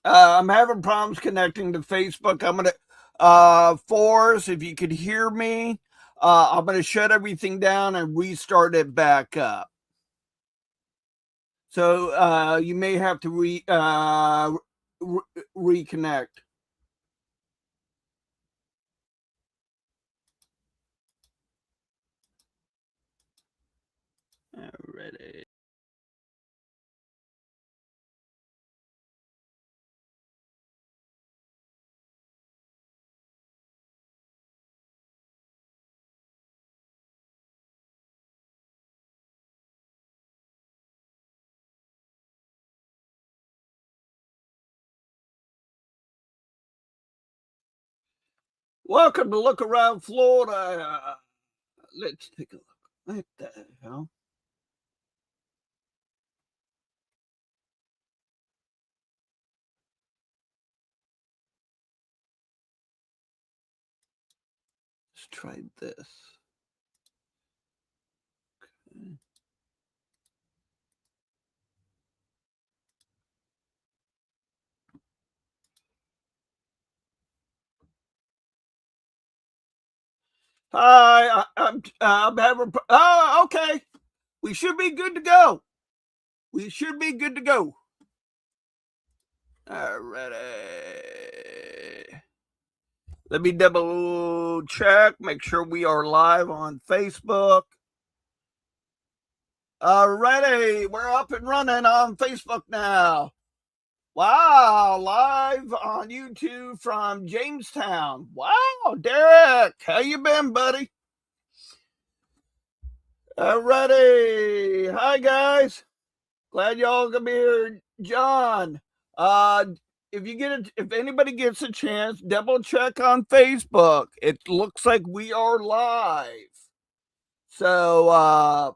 I'm having problems connecting to Facebook. I'm gonna, Forrest, if you could hear me, I'm gonna shut everything down and restart it back up. So you may have to reconnect. Alrighty. Welcome to Look Around Florida. Let's take a look. What the hell? Let's try this. Okay. Hi, I'm having. Oh, okay. We should be good to go. We should be good to go. Alrighty. Let me double check, make sure we are live on Facebook. Alrighty, we're up and running on Facebook now. Wow, live on YouTube from Jamestown. Wow, Derek, how you been, buddy? Alrighty, hi guys. Glad y'all gonna be here. John, if anybody gets a chance, double check on Facebook. It looks like we are live. So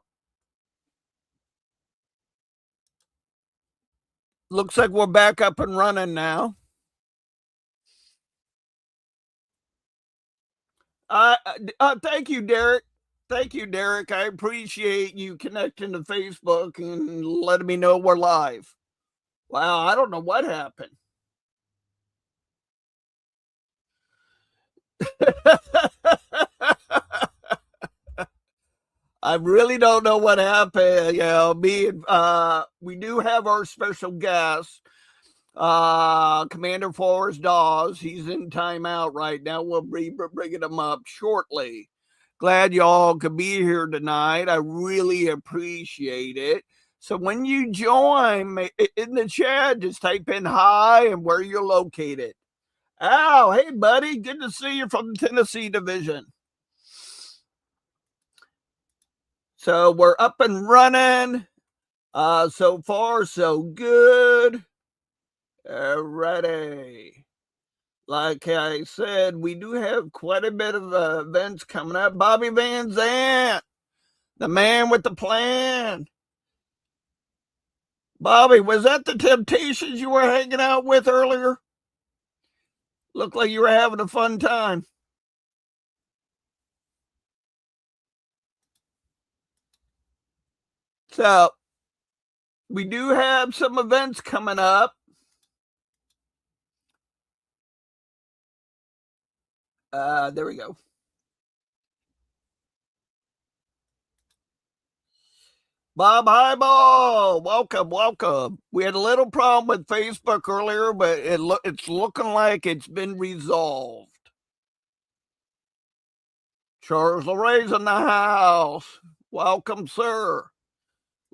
looks like we're back up and running now. Thank you, Derek. Thank you, Derek. I appreciate you connecting to Facebook and letting me know we're live. Wow, I don't know what happened. I really don't know what happened. You know, we do have our special guest, Commander Forrest Daws. He's in timeout right now. We'll be bringing him up shortly. Glad y'all could be here tonight. I really appreciate it. So when you join in the chat, just type in hi and where you're located. Oh, hey, buddy. Good to see you from the Tennessee division. So we're up and running. So far, so good. Alrighty. Like I said, we do have quite a bit of events coming up. Bobby Van Zant, the man with the plan. Bobby, was that the Temptations you were hanging out with earlier? Looked like you were having a fun time. So we do have some events coming up. There we go. Bob Highball, welcome. We had a little problem with Facebook earlier, but it's looking like it's been resolved. Charles LeRay's in the house. Welcome, sir.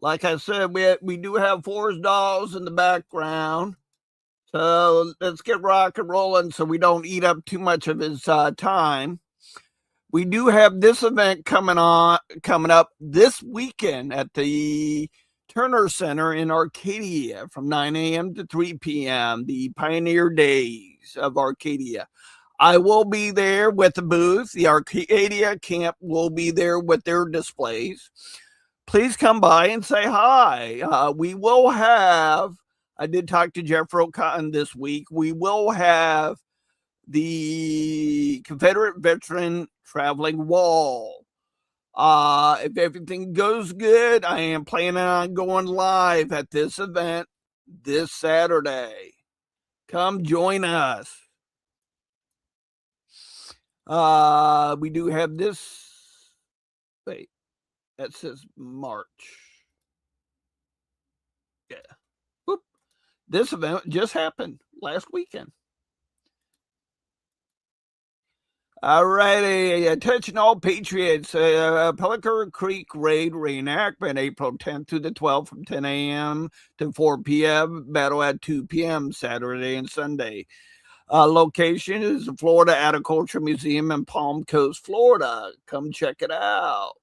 Like I said, we do have Forrest Daws in the background. So let's get rock and rolling so we don't eat up too much of his time. We do have this event coming up this weekend at the Turner Center in Arcadia from 9 a.m. to 3 p.m., the Pioneer Days of Arcadia. I will be there with the booth. The Arcadia camp will be there with their displays. Please come by and say hi. We will have, I did talk to Jeff Cotton this week. We will have the Confederate Veteran Traveling Wall. If everything goes good, I am planning on going live at this event this Saturday. Come join us. We do have this. Wait, that says March. Yeah. Whoop. This event just happened last weekend. All righty, attention all patriots. Pelican Creek Raid reenactment, April 10th through the 12th from 10 a.m. to 4 p.m. Battle at 2 p.m. Saturday and Sunday. Location is the Florida Agriculture Museum in Palm Coast, Florida. Come check it out.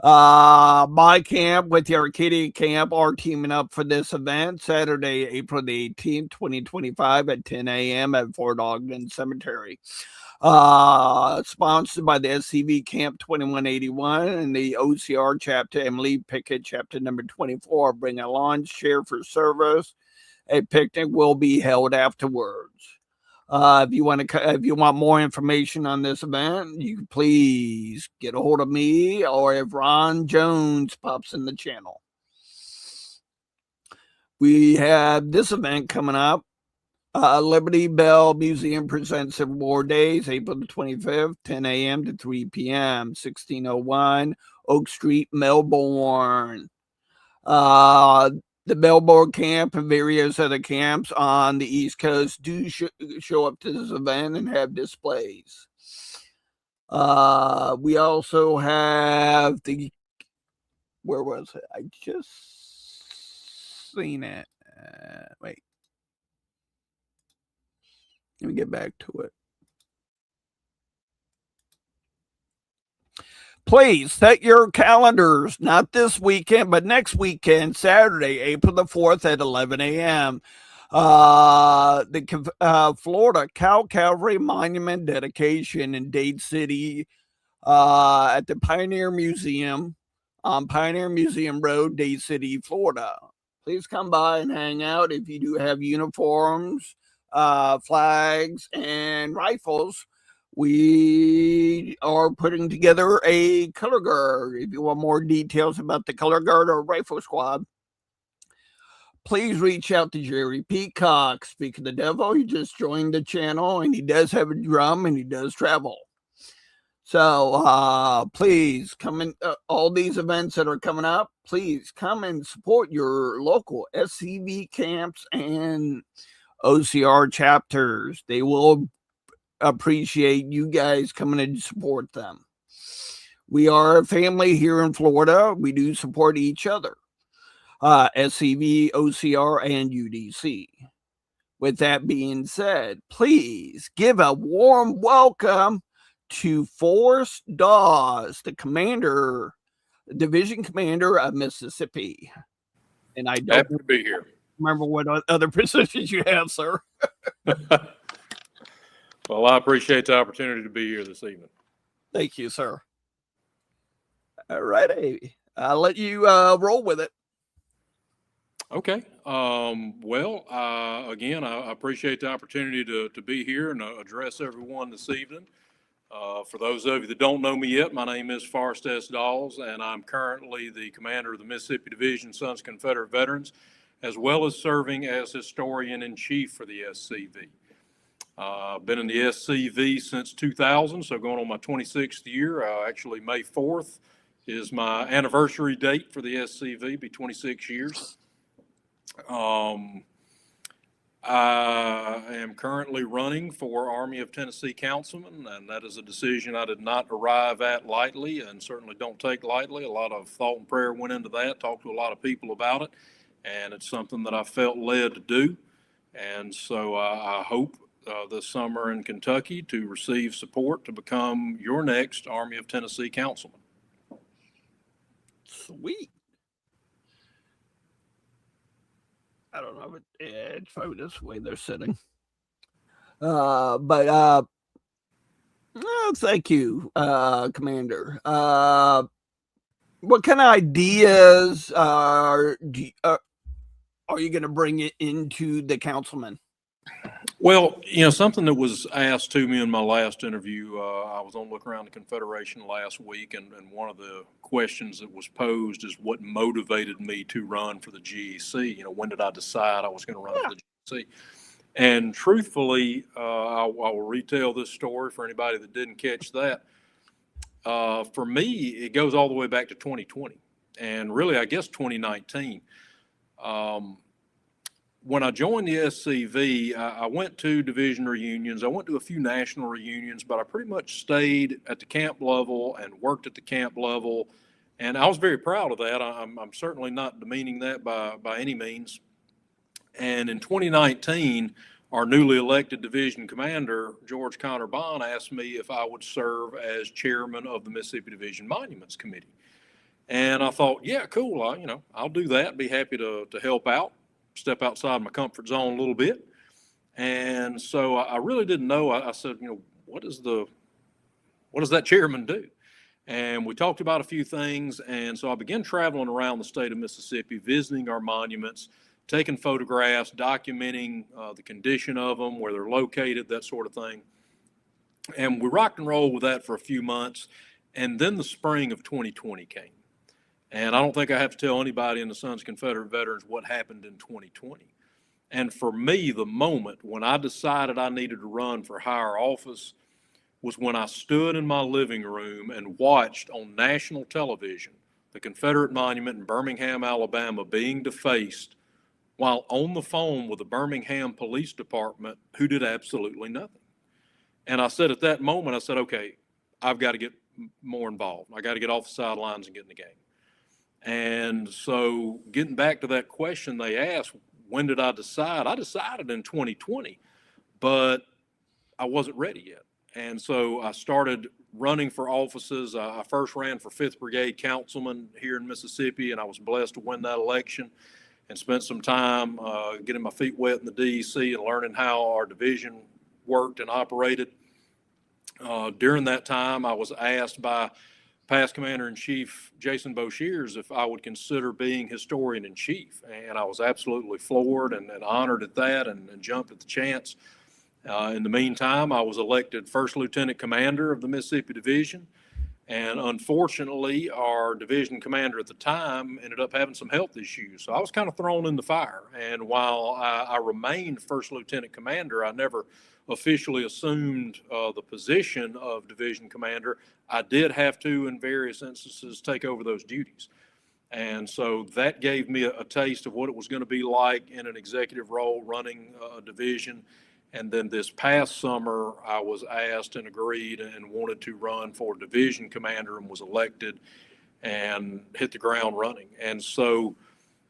My camp with the Arcadia Camp are teaming up for this event Saturday, April the 18th, 2025 at 10 a.m. at Fort Ogden Cemetery. Sponsored by the SCV Camp 2181 and the OCR chapter Emily Pickett chapter number 24. Bring a lawn chair for service. A picnic will be held afterwards. If you want more information on this event, you can please get a hold of me or if Ron Jones pops in the channel. We have this event coming up. Liberty Bell Museum presents Civil War Days, April the 25th, 10 a.m. to 3 p.m., 1601 Oak Street, Melbourne. The Melbourne camp and various other camps on the East Coast do show up to this event and have displays. We also have where was it? I just seen it. Wait. Let me get back to it. Please set your calendars, not this weekend, but next weekend, Saturday, April the 4th at 11 a.m. The Florida Cal Cavalry Monument dedication in Dade City at the Pioneer Museum on Pioneer Museum Road, Dade City, Florida. Please come by and hang out. If you do have uniforms, flags, and rifles, we are putting together a color guard. If you want more details about the color guard or rifle squad, please reach out to Jerry Peacock. Speak of the devil, he just joined the channel and he does have a drum and he does travel. So please come in. All these events that are coming up, please come and support your local SCV camps and OCR chapters. They will appreciate you guys coming in to support them. We are a family here in Florida. We do support each other. SCV, OCR, and UDC. With that being said, please give a warm welcome to Forrest Daws, the commander, division commander of Mississippi. And I don't happy to be here. Remember what other positions you have, sir. Well, I appreciate the opportunity to be here this evening. Thank you, sir. All righty. I'll let you roll with it. Okay. Again, I appreciate the opportunity to be here and address everyone this evening. For those of you that don't know me yet, my name is Forrest S. Daws, and I'm currently the commander of the Mississippi Division Sons of Confederate Veterans, as well as serving as historian-in-chief for the SCV. I've been in the SCV since 2000, so going on my 26th year. Actually, May 4th is my anniversary date for the SCV, be 26 years. I am currently running for Army of Tennessee councilman, and that is a decision I did not arrive at lightly and certainly don't take lightly. A lot of thought and prayer went into that, talked to a lot of people about it, and it's something that I felt led to do. And so I hope this summer in Kentucky to receive support to become your next Army of Tennessee councilman. Sweet. I don't know, but it's probably this way they're sitting. Thank you, Commander. What kind of ideas are you going to bring it into the councilman? Well, something that was asked to me in my last interview, I was on Look Around the Confederation last week, and one of the questions that was posed is what motivated me to run for the GEC. When did I decide I was going to run for the See, and truthfully, I will retell this story for anybody that didn't catch that. For me, it goes all the way back to 2020, and really, I guess 2019. When I joined the SCV, I went to division reunions. I went to a few national reunions, but I pretty much stayed at the camp level and worked at the camp level. And I was very proud of that. I'm certainly not demeaning that by any means. And in 2019, our newly elected division commander, George Connor Bond, asked me if I would serve as chairman of the Mississippi Division Monuments Committee. And I thought, yeah, cool. I'll do that. Be happy to help out, step outside my comfort zone a little bit. And so I really didn't know. I said, what does that chairman do? And we talked about a few things. And so I began traveling around the state of Mississippi, visiting our monuments, taking photographs, documenting the condition of them, where they're located, that sort of thing. And we rocked and rolled with that for a few months. And then the spring of 2020 came. And I don't think I have to tell anybody in the Sons of Confederate Veterans what happened in 2020. And for me, the moment when I decided I needed to run for higher office was when I stood in my living room and watched on national television the Confederate monument in Birmingham, Alabama being defaced while on the phone with the Birmingham Police Department, who did absolutely nothing. And I said at that moment, I said, okay, I've got to get more involved. I got to get off the sidelines and get in the game. And so getting back to that question they asked, when did I decide? I decided in 2020, but I wasn't ready yet. And so I started running for offices. I first ran for 5th Brigade councilman here in Mississippi, and I was blessed to win that election and spent some time getting my feet wet in the DEC and learning how our division worked and operated. During that time, I was asked by past Commander-in-Chief Jason Boshears if I would consider being Historian-in-Chief, and I was absolutely floored and honored at that and jumped at the chance. In the meantime, I was elected First Lieutenant Commander of the Mississippi Division, and unfortunately, our division commander at the time ended up having some health issues, so I was kind of thrown in the fire. And while I remained First Lieutenant Commander, I never officially assumed the position of division commander. I did have to, in various instances, take over those duties. And so that gave me a taste of what it was going to be like in an executive role running a division. And then this past summer, I was asked and agreed and wanted to run for division commander and was elected and hit the ground running. And so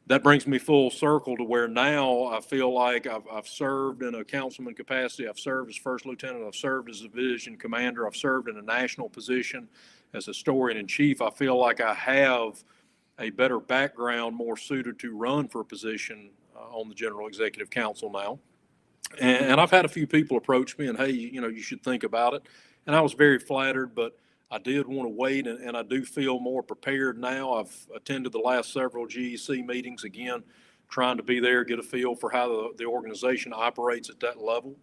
that brings me full circle to where now I feel like I've served in a councilman capacity. I've served as first lieutenant. I've served as division commander. I've served in a national position as historian in chief. I feel like I have a better background, more suited to run for a position on the General Executive Council now. And I've had a few people approach me and, hey, you should think about it. And I was very flattered, but I did want to wait, and I do feel more prepared now. I've attended the last several GEC meetings, again, trying to be there, get a feel for how the organization operates at that level.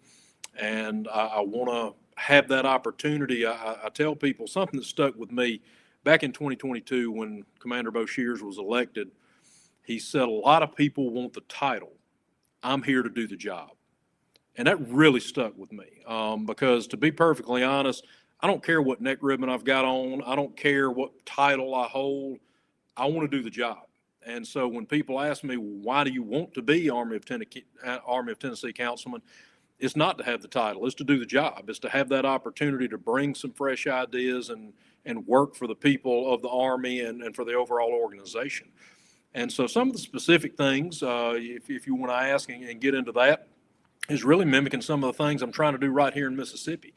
And I want to have that opportunity. I tell people something that stuck with me back in 2022 when Commander Boshears was elected. He said, a lot of people want the title. I'm here to do the job. And that really stuck with me because, to be perfectly honest, I don't care what neck ribbon I've got on. I don't care what title I hold. I want to do the job. And so when people ask me, why do you want to be Army of Tennessee councilman, it's not to have the title. It's to do the job. It's to have that opportunity to bring some fresh ideas and work for the people of the Army and for the overall organization. And so some of the specific things, if you want to ask and get into that, is really mimicking some of the things I'm trying to do right here in Mississippi.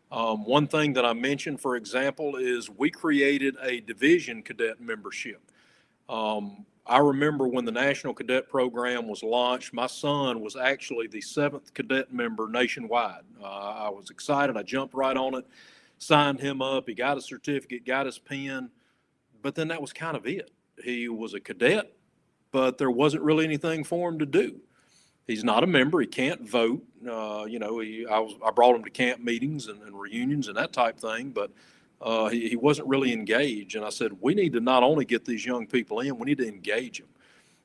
One thing that I mentioned, for example, is we created a division cadet membership. I remember when the National Cadet Program was launched, my son was actually the 7th cadet member nationwide. I was excited. I jumped right on it, signed him up. He got a certificate, got his pen, but then that was kind of it. He was a cadet, but there wasn't really anything for him to do. He's not a member. He can't vote. I brought him to camp meetings and reunions and that type thing, but he wasn't really engaged. And I said, we need to not only get these young people in, we need to engage them.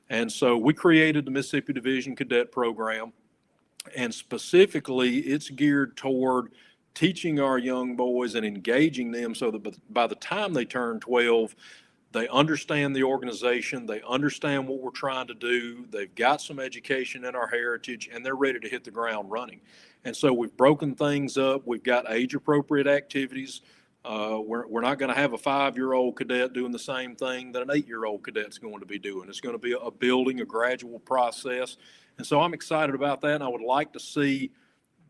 And so we created the Mississippi Division Cadet Program. And specifically, it's geared toward teaching our young boys and engaging them so that by the time they turn 12, they understand the organization, they understand what we're trying to do, they've got some education in our heritage, and they're ready to hit the ground running. And so we've broken things up. We've got age-appropriate activities. We're not going to have a 5-year-old cadet doing the same thing that an 8-year-old cadet's going to be doing. It's going to be a building, a gradual process. And so I'm excited about that, and I would like to see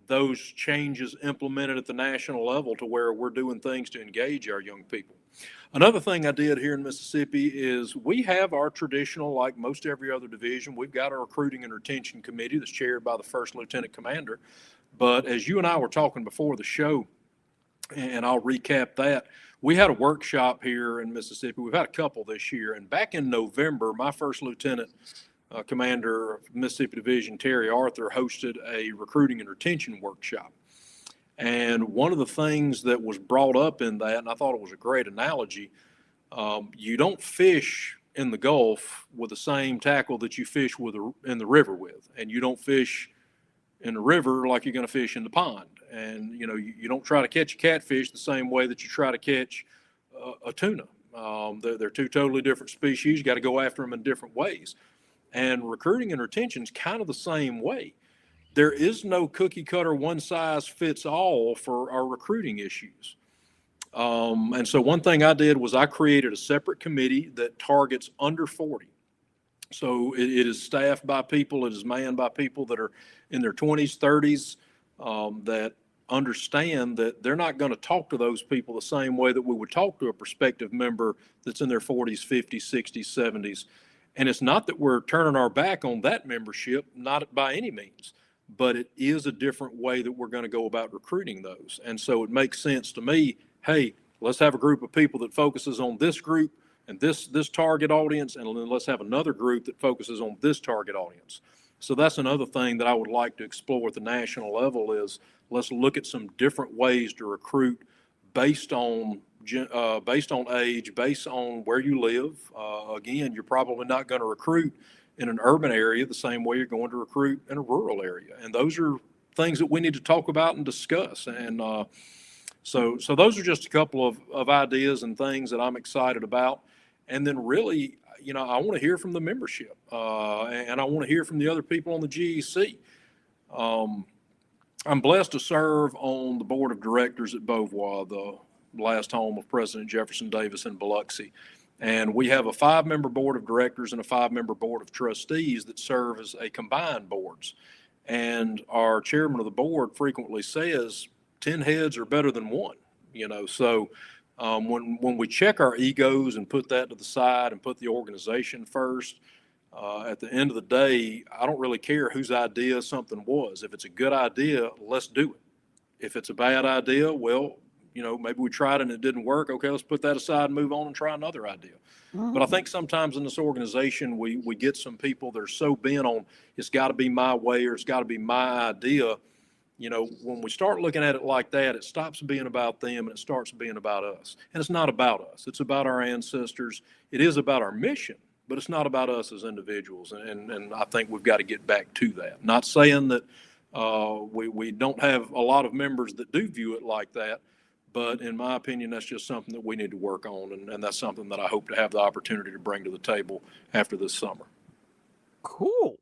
those changes implemented at the national level to where we're doing things to engage our young people. Another thing I did here in Mississippi is we have our traditional, like most every other division, we've got our recruiting and retention committee that's chaired by the first lieutenant commander. But as you and I were talking before the show, and I'll recap that, we had a workshop here in Mississippi. We've had a couple this year. And back in November, my first lieutenant commander of Mississippi Division, Terry Arthur, hosted a recruiting and retention workshop. And one of the things that was brought up in that, and I thought it was a great analogy, you don't fish in the Gulf with the same tackle that you fish in the river with. And you don't fish in the river like you're going to fish in the pond. And, you don't try to catch a catfish the same way that you try to catch a tuna. They're two totally different species. You got to go after them in different ways. And recruiting and retention is kind of the same way. There is no cookie cutter, one size fits all for our recruiting issues. And so one thing I did was I created a separate committee that targets under 40. So it is staffed by people, it is manned by people that are in their 20s, 30s, that understand that they're not going to talk to those people the same way that we would talk to a prospective member that's in their 40s, 50s, 60s, 70s. And it's not that we're turning our back on that membership, not by any means, but it is a different way that we're going to go about recruiting those. And so it makes sense to me, hey, let's have a group of people that focuses on this group and this target audience, and then let's have another group that focuses on this target audience. So that's another thing that I would like to explore at the national level is let's look at some different ways to recruit based on age, based on where you live. Again, you're probably not going to recruit in an urban area the same way you're going to recruit in a rural area. And those are things that we need to talk about and discuss. And so those are just a couple of ideas and things that I'm excited about. And then really, I want to hear from the membership, and I want to hear from the other people on the GEC. I'm blessed to serve on the board of directors at Beauvoir, the last home of President Jefferson Davis in Biloxi. And we have a 5-member board of directors and a 5-member board of trustees that serve as a combined boards. And our chairman of the board frequently says 10 heads are better than one, so when we check our egos and put that to the side and put the organization first, at the end of the day, I don't really care whose idea something was. If it's a good idea, let's do it. If it's a bad idea, well, maybe we tried and it didn't work. Okay, let's put that aside and move on and try another idea. Mm-hmm. But I think sometimes in this organization, we get some people that are so bent on it's got to be my way or it's got to be my idea. When we start looking at it like that, it stops being about them and it starts being about us. And it's not about us. It's about our ancestors. It is about our mission, but it's not about us as individuals. And I think we've got to get back to that. Not saying that we don't have a lot of members that do view it like that, but in my opinion, that's just something that we need to work on. And that's something that I hope to have the opportunity to bring to the table after this summer. Cool.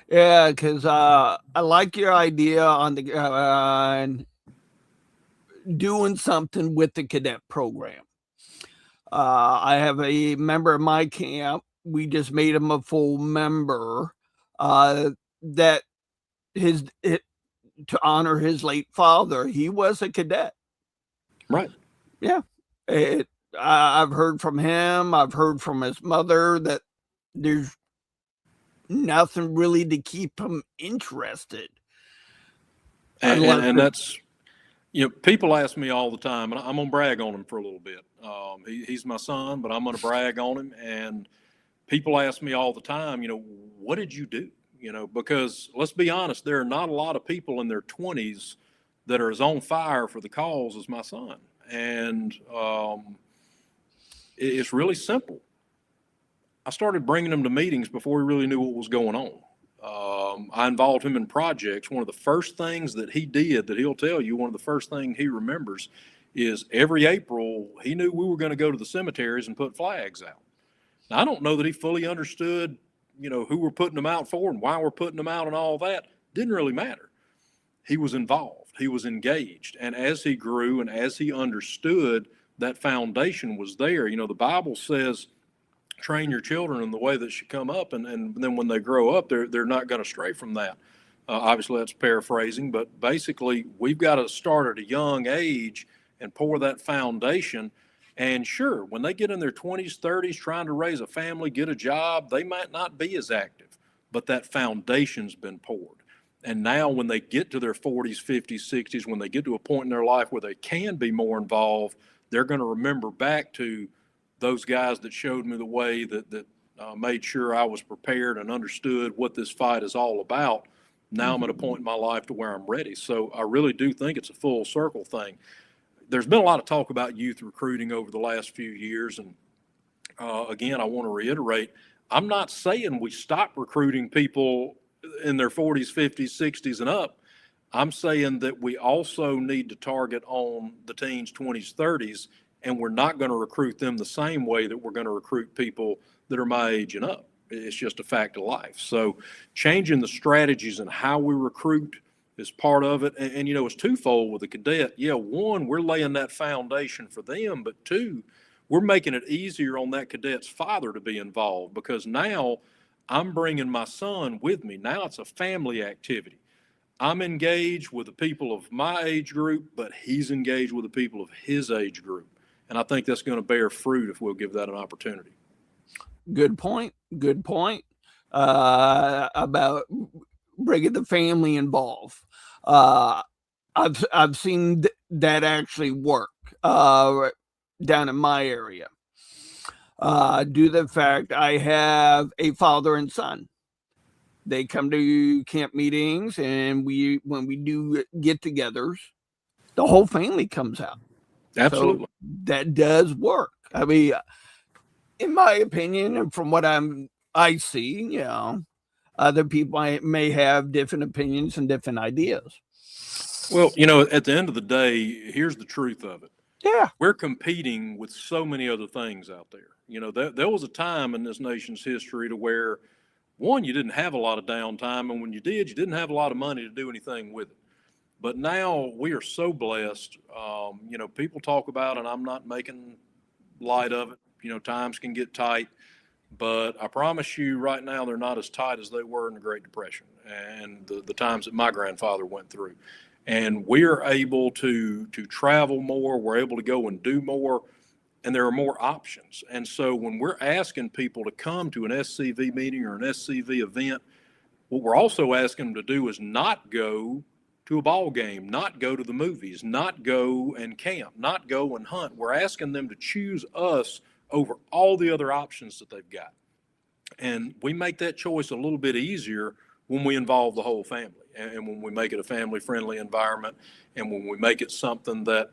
Yeah, because I like your idea on the doing something with the cadet program. I have a member of my camp. We just made him a full member. That to honor his late father, he was a cadet. Right. Yeah. I've heard from him. I've heard from his mother that there's nothing really to keep him interested. And that's, people ask me all the time, and I'm going to brag on him for a little bit. He's my son, but I'm going to brag on him. And people ask me all the time, what did you do? Because let's be honest, there are not a lot of people in their 20s that are as on fire for the cause as my son. And it's really simple. I started bringing him to meetings before he really knew what was going on. I involved him in projects. One of the first things that he did, that he'll tell you, one of the first things he remembers is every April, he knew we were going to go to the cemeteries and put flags out. Now, I don't know that he fully understood, who we're putting them out for and why we're putting them out and all that. Didn't really matter. He was involved. He was engaged. And as he grew and as he understood, that foundation was there. The Bible says, train your children in the way that should come up, and then when they grow up, they're not going to stray from that. Obviously, that's paraphrasing, but basically, we've got to start at a young age and pour that foundation. And sure, when they get in their 20s, 30s, trying to raise a family, get a job, they might not be as active, but that foundation's been poured. And now when they get to their 40s, 50s, 60s, when they get to a point in their life where they can be more involved, they're going to remember back to those guys that showed me the way, that made sure I was prepared and understood what this fight is all about. Now I'm at a point in my life to where I'm ready. So I really do think it's a full circle thing. There's been a lot of talk about youth recruiting over the last few years. And again, I want to reiterate, I'm not saying we stop recruiting people in their 40s, 50s, 60s and up. I'm saying that we also need to target on the teens, 20s, 30s, and we're not going to recruit them the same way that we're going to recruit people that are my age and up. It's just a fact of life. So changing the strategies and how we recruit is part of it. And it's twofold with a cadet. Yeah, one, we're laying that foundation for them, but two, we're making it easier on that cadet's father to be involved, because now I'm bringing my son with me. Now it's a family activity. I'm engaged with the people of my age group, but he's engaged with the people of his age group. And I think that's going to bear fruit if we'll give that an opportunity. Good point. Good point. About bringing the family involved. I've seen that actually work down in my area. Due to the fact I have a father and son. They come to camp meetings, and when we do get-togethers, the whole family comes out. Absolutely. So that does work. I mean, in my opinion, and from what I see, other people may have different opinions and different ideas. Well, at the end of the day, here's the truth of it. Yeah. We're competing with so many other things out there. There was a time in this nation's history to where, one, you didn't have a lot of downtime, and when you did, you didn't have a lot of money to do anything with it. But now we are so blessed. People talk about, and I'm not making light of it, times can get tight, but I promise you right now, they're not as tight as they were in the Great Depression and the times that my grandfather went through. And we're able to travel more. We're able to go and do more, and there are more options. And so when we're asking people to come to an SCV meeting or an SCV event, what we're also asking them to do is not go to a ball game, not go to the movies, not go and camp, not go and hunt. We're asking them to choose us over all the other options that they've got. And we make that choice a little bit easier when we involve the whole family, and when we make it a family-friendly environment, and when we make it something that,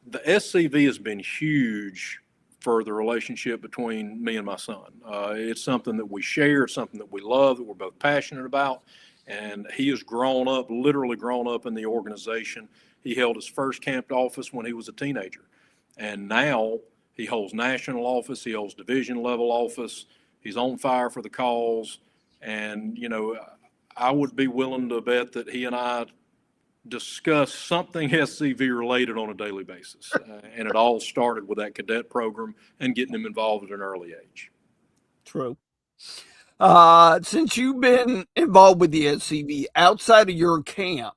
the SCV has been huge for the relationship between me and my son. It's something that we share, it's something that we love, that we're both passionate about. And he has literally grown up in the organization. He held his first camp office when he was a teenager. And now he holds national office, he holds division level office. He's on fire for the cause. And, I would be willing to bet that he and I discuss something SCV related on a daily basis. And it all started with that cadet program and getting him involved at an early age. True. Since you've been involved with the SCV outside of your camp,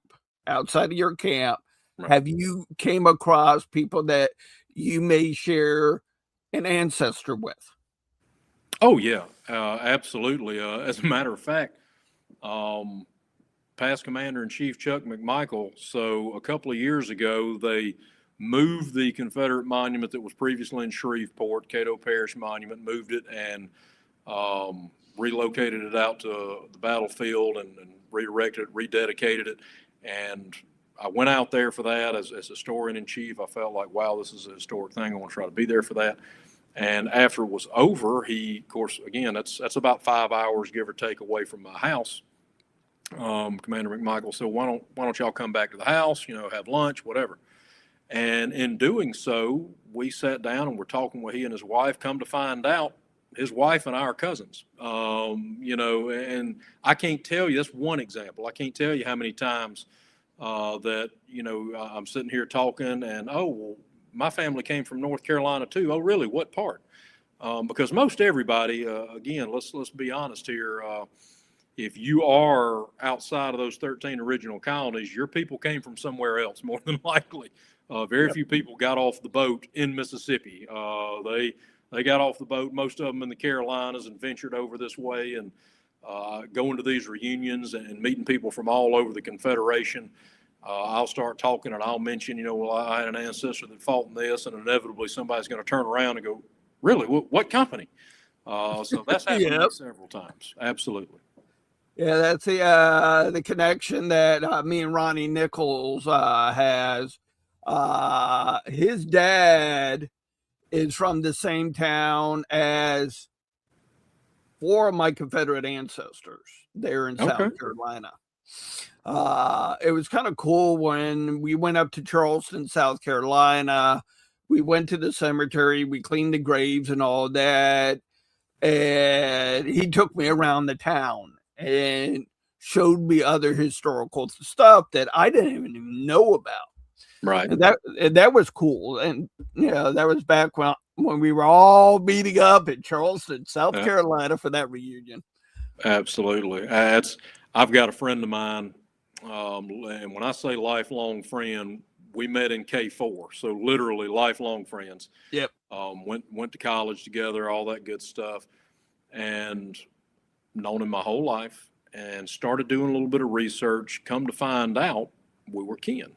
Right. have you came across people that you may share an ancestor with? Oh, yeah, absolutely. As a matter of fact, past Commander-in-Chief Chuck McMichael, so a couple of years ago, they moved the Confederate monument that was previously in Shreveport, Cato Parish Monument, moved it and relocated it out to the battlefield and re-erected it, rededicated it. And I went out there for that as historian-in-chief. I felt like, wow, this is a historic thing. I want to try to be there for that. And after it was over, he, of course, again, that's about 5 hours, give or take, away from my house. Commander McMichael said, why don't y'all come back to the house, have lunch, whatever. And in doing so, we sat down and we're talking with he and his wife. Come to find out, his wife and I are cousins. And I can't tell you, that's one example. I can't tell you how many times that, I'm sitting here talking and, oh, well, my family came from North Carolina too. Oh, really? What part? Because most everybody, again, let's be honest here. If you are outside of those 13 original colonies, your people came from somewhere else, more than likely. Very few people got off the boat in Mississippi. They got off the boat, most of them in the Carolinas, and ventured over this way and going to these reunions and meeting people from all over the Confederation. I'll start talking and I'll mention, well, I had an ancestor that fought in this, and inevitably somebody's going to turn around and go, really, what company? So that's happened to me several times. Absolutely. Yeah, that's the connection that me and Ronnie Nichols has. His dad is from the same town as 4 of my Confederate ancestors there in South Carolina. It was kind of cool when we went up to Charleston, South Carolina. We went to the cemetery, we cleaned the graves and all that, and he took me around the town and showed me other historical stuff that I didn't even know about. Right. And that was cool. And that was back when we were all meeting up in Charleston, South Carolina for that reunion. Absolutely. I've got a friend of mine, and when I say lifelong friend, we met in K4, so literally lifelong friends. Yep. Went to college together, all that good stuff, and known him my whole life, and started doing a little bit of research. Come to find out, we were kin.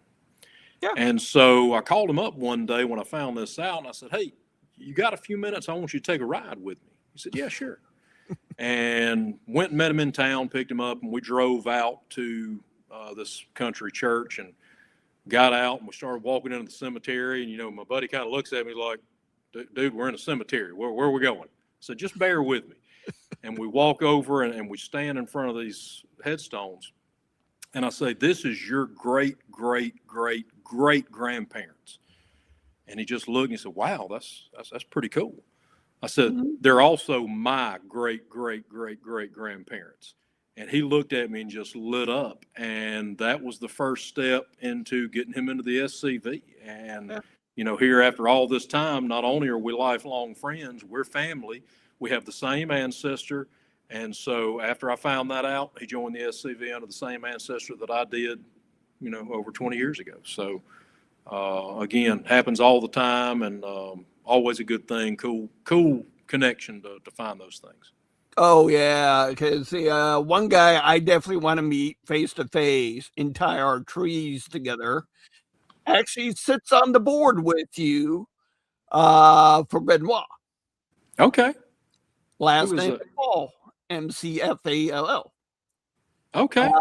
Yeah. And so I called him up one day when I found this out, and I said, "Hey, you got a few minutes? I want you to take a ride with me." He said, "Yeah, sure." And went and met him in town, picked him up, and we drove out to this country church and got out, and we started walking into the cemetery. And, my buddy kind of looks at me like, "Dude, we're in a cemetery. Where are we going?" I said, "Just bear with me." And we walk over and we stand in front of these headstones. And I say, "This is your great, great, great, great grandparents." And he just looked and he said, "Wow, that's pretty cool." I said, "They're also my great, great, great, great grandparents." And he looked at me and just lit up. And that was the first step into getting him into the SCV. And, here after all this time, not only are we lifelong friends, we're family. We have the same ancestor. And so after I found that out, he joined the SCV under the same ancestor that I did, over 20 years ago. So, again, happens all the time, and always a good thing. Cool connection to find those things. Oh, yeah, because one guy I definitely want to meet face to face and tie our trees together actually sits on the board with you for Benoit. Okay. Last name Paul, McFall. Okay.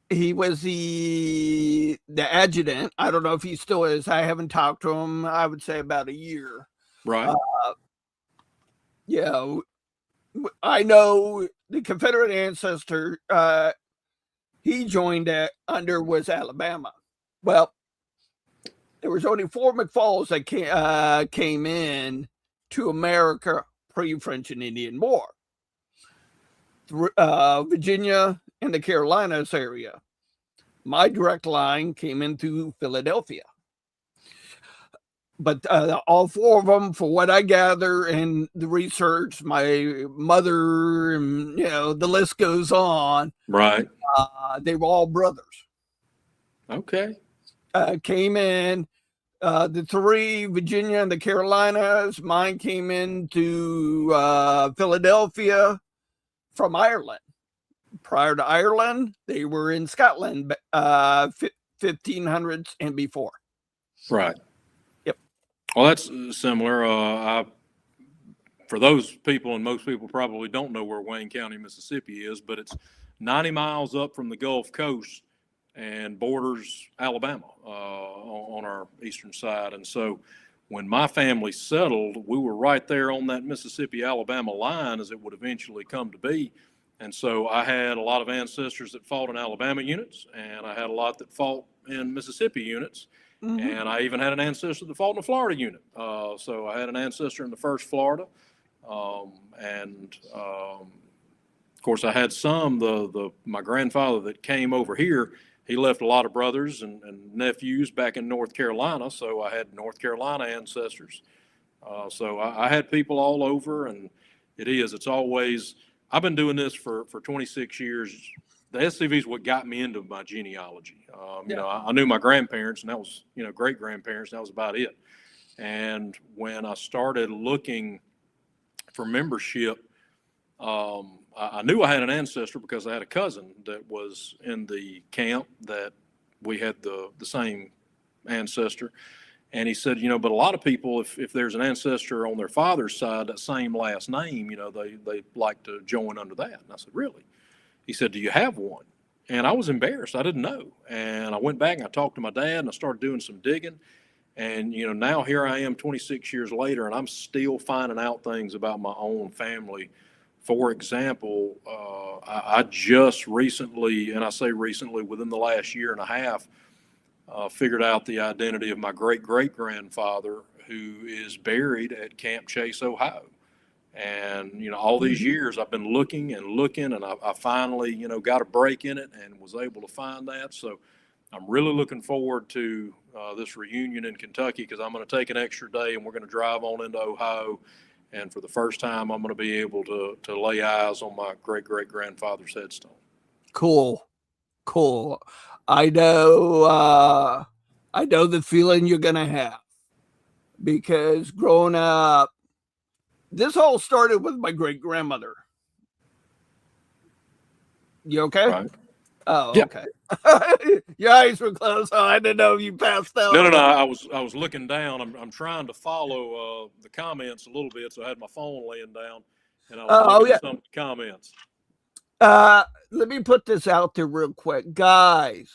He was the adjutant. I don't know if he still is. I haven't talked to him, I would say about a year. Right. I know the Confederate ancestor he joined under was Alabama. Well, there was only 4 McFalls that came in to America pre-French and Indian War. Virginia and the Carolinas area. My direct line came into Philadelphia. But all 4 of them, for what I gather in the research, my mother, and the list goes on. Right. They were all brothers. Okay. Came in. The 3, Virginia and the Carolinas, mine came into Philadelphia from Ireland. Prior to Ireland, they were in Scotland, 1500s and before. Right. Yep. Well, that's similar. For those people, and most people probably don't know where Wayne County, Mississippi is, but it's 90 miles up from the Gulf Coast and borders Alabama on our eastern side. And so when my family settled, we were right there on that Mississippi-Alabama line, as it would eventually come to be. And so I had a lot of ancestors that fought in Alabama units, and I had a lot that fought in Mississippi units. Mm-hmm. And I even had an ancestor that fought in the Florida unit. So I had an ancestor in the 1st Florida. Of course, I had some, my grandfather that came over here, he left a lot of brothers and nephews back in North Carolina. So I had North Carolina ancestors. So I had people all over, and it's always, I've been doing this for 26 years. The SCV is what got me into my genealogy. I knew my grandparents, and that was, great grandparents, and that was about it. And when I started looking for membership, I knew I had an ancestor because I had a cousin that was in the camp that we had the same ancestor. And he said, but a lot of people, if there's an ancestor on their father's side, that same last name, they like to join under that. And I said, really? He said, do you have one? And I was embarrassed. I didn't know. And I went back and I talked to my dad and I started doing some digging. And, now here I am 26 years later, and I'm still finding out things about my own family. For example, I just recently, and I say recently, within the last year and a half, figured out the identity of my great-great-grandfather, who is buried at Camp Chase, Ohio. And, all these years I've been looking, and I finally, got a break in it and was able to find that. So I'm really looking forward to this reunion in Kentucky, because I'm going to take an extra day and we're going to drive on into Ohio. And for the first time, I'm going to be able to lay eyes on my great-great-grandfather's headstone. Cool. I know the feeling you're going to have, because growing up, this all started with my great-grandmother. You okay? Right. Oh, yeah. Okay. Your eyes were closed, so I didn't know if you passed out. No. I was looking down. I'm trying to follow the comments a little bit, so I had my phone laying down, and I was looking at some of the comments. Let me put this out there real quick, guys,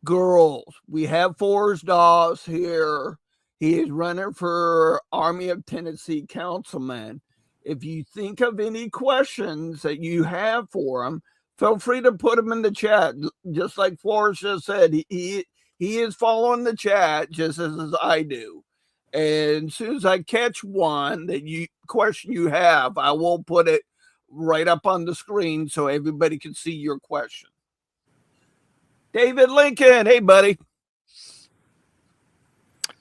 girls. We have Forrest Daws here. He is running for Army of Tennessee councilman. If you think of any questions that you have for him, feel free to put them in the chat. Just like Forrest just said, he is following the chat just as I do. And as soon as I catch one question you have, I will put it right up on the screen so everybody can see your question. David Lincoln, hey buddy.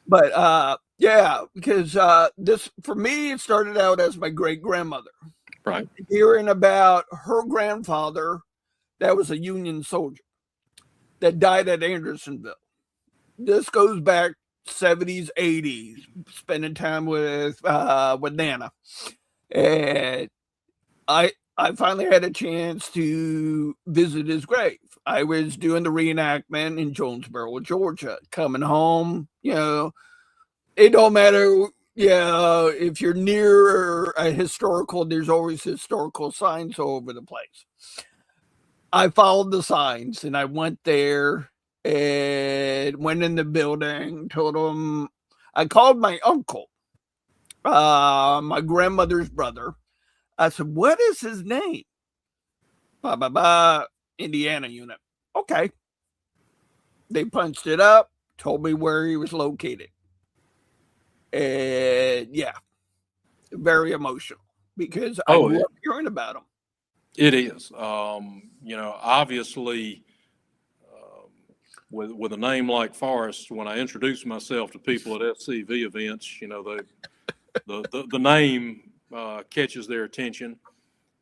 But because this, for me, it started out as my great-grandmother. Right. Hearing about her grandfather that was a Union soldier that died at Andersonville. This goes back 70s, 80s, spending time with Nana. And I finally had a chance to visit his grave. I was doing the reenactment in Jonesboro, Georgia. Coming home, it don't matter. If you're near a historical, there's always historical signs all over the place. I followed the signs and I went there and went in the building, told him, I called my uncle, my grandmother's brother. I said, what is his name? Indiana unit. Okay. They punched it up, told me where he was located. And very emotional because I grew up hearing about him. It is. Obviously, with a name like Forrest, when I introduce myself to people at FCV events, the name catches their attention.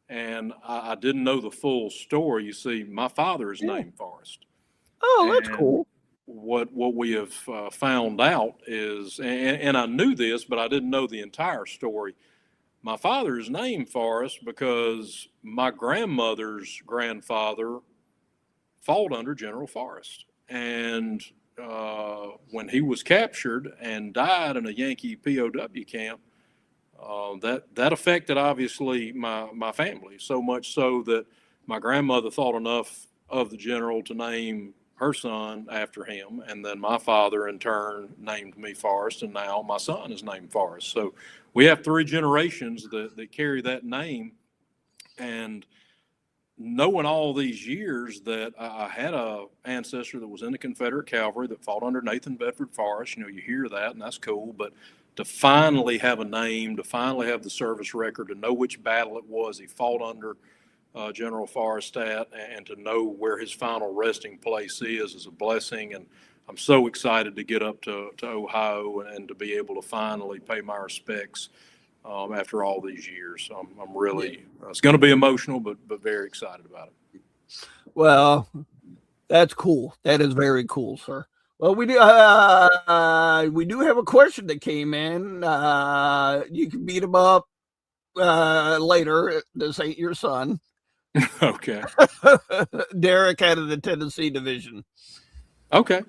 And I didn't know the full story. You see, my father is named Forrest. Oh, that's cool. What we have found out is, and I knew this, but I didn't know the entire story. My father is named Forrest because my grandmother's grandfather fought under General Forrest. And when he was captured and died in a Yankee POW camp, that affected, obviously, my family, so much so that my grandmother thought enough of the general to name her son after him. And then my father, in turn, named me Forrest, and now my son is named Forrest. So we have 3 generations that carry that name. And knowing all these years that I had a ancestor that was in the Confederate cavalry that fought under Nathan Bedford Forrest, you hear that and that's cool, but to finally have a name, to finally have the service record, to know which battle it was he fought under, General Forrest at, and to know where his final resting place is a blessing. And I'm so excited to get up to Ohio and to be able to finally pay my respects after all these years. So I'm really, it's going to be emotional, but very excited about it. Well, that's cool. That is very cool, sir. Well, we do have a question that came in. You can beat him up later. This ain't your son. Okay. Derek out of the Tennessee division. Okay.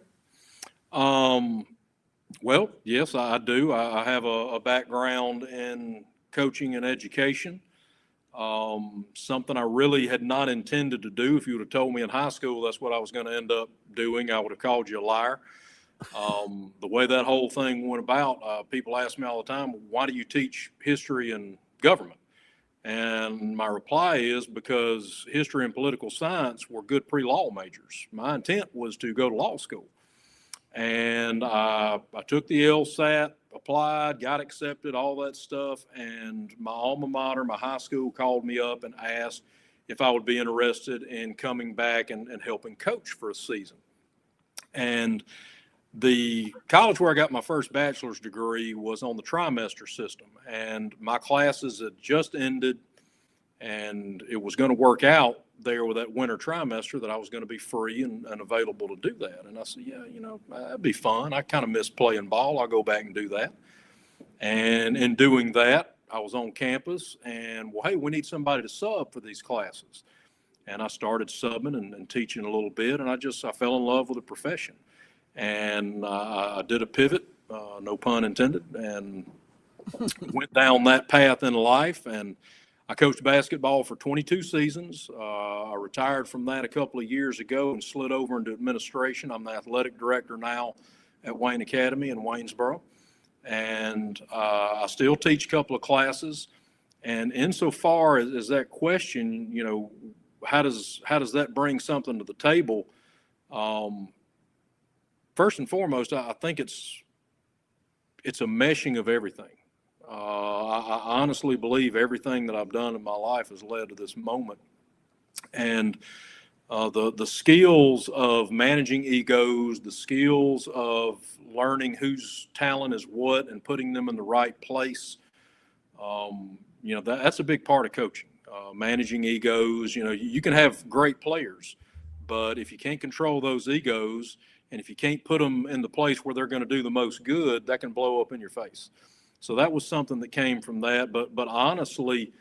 Well, yes, I do. I have a background in coaching and education. Something I really had not intended to do. If you would have told me in high school that's what I was going to end up doing, I would have called you a liar. The way that whole thing went about, people ask me all the time, why do you teach history and government? And my reply is because history and political science were good pre-law majors. My intent was to go to law school. And I took the LSAT, applied, got accepted, all that stuff. And my alma mater, my high school, called me up and asked if I would be interested in coming back and helping coach for a season. And the college where I got my first bachelor's degree was on the trimester system. And my classes had just ended, and it was going to work out there with that winter trimester that I was going to be free and available to do that. And I said, yeah, that'd be fun. I kind of miss playing ball. I'll go back and do that. And in doing that, I was on campus and, well, hey, we need somebody to sub for these classes. And I started subbing and teaching a little bit. And I fell in love with the profession. And I did a pivot, no pun intended, and went down that path in life. And I coached basketball for 22 seasons. I retired from that a couple of years ago and slid over into administration. I'm the athletic director now at Wayne Academy in Waynesboro. And I still teach a couple of classes. And insofar as that question, how does that bring something to the table? First and foremost, I think it's a meshing of everything. I honestly believe everything that I've done in my life has led to this moment. And the skills of managing egos, the skills of learning whose talent is what and putting them in the right place, that's a big part of coaching. Managing egos, you can have great players, but if you can't control those egos, and if you can't put them in the place where they're going to do the most good, that can blow up in your face. So that was something that came from that. But honestly,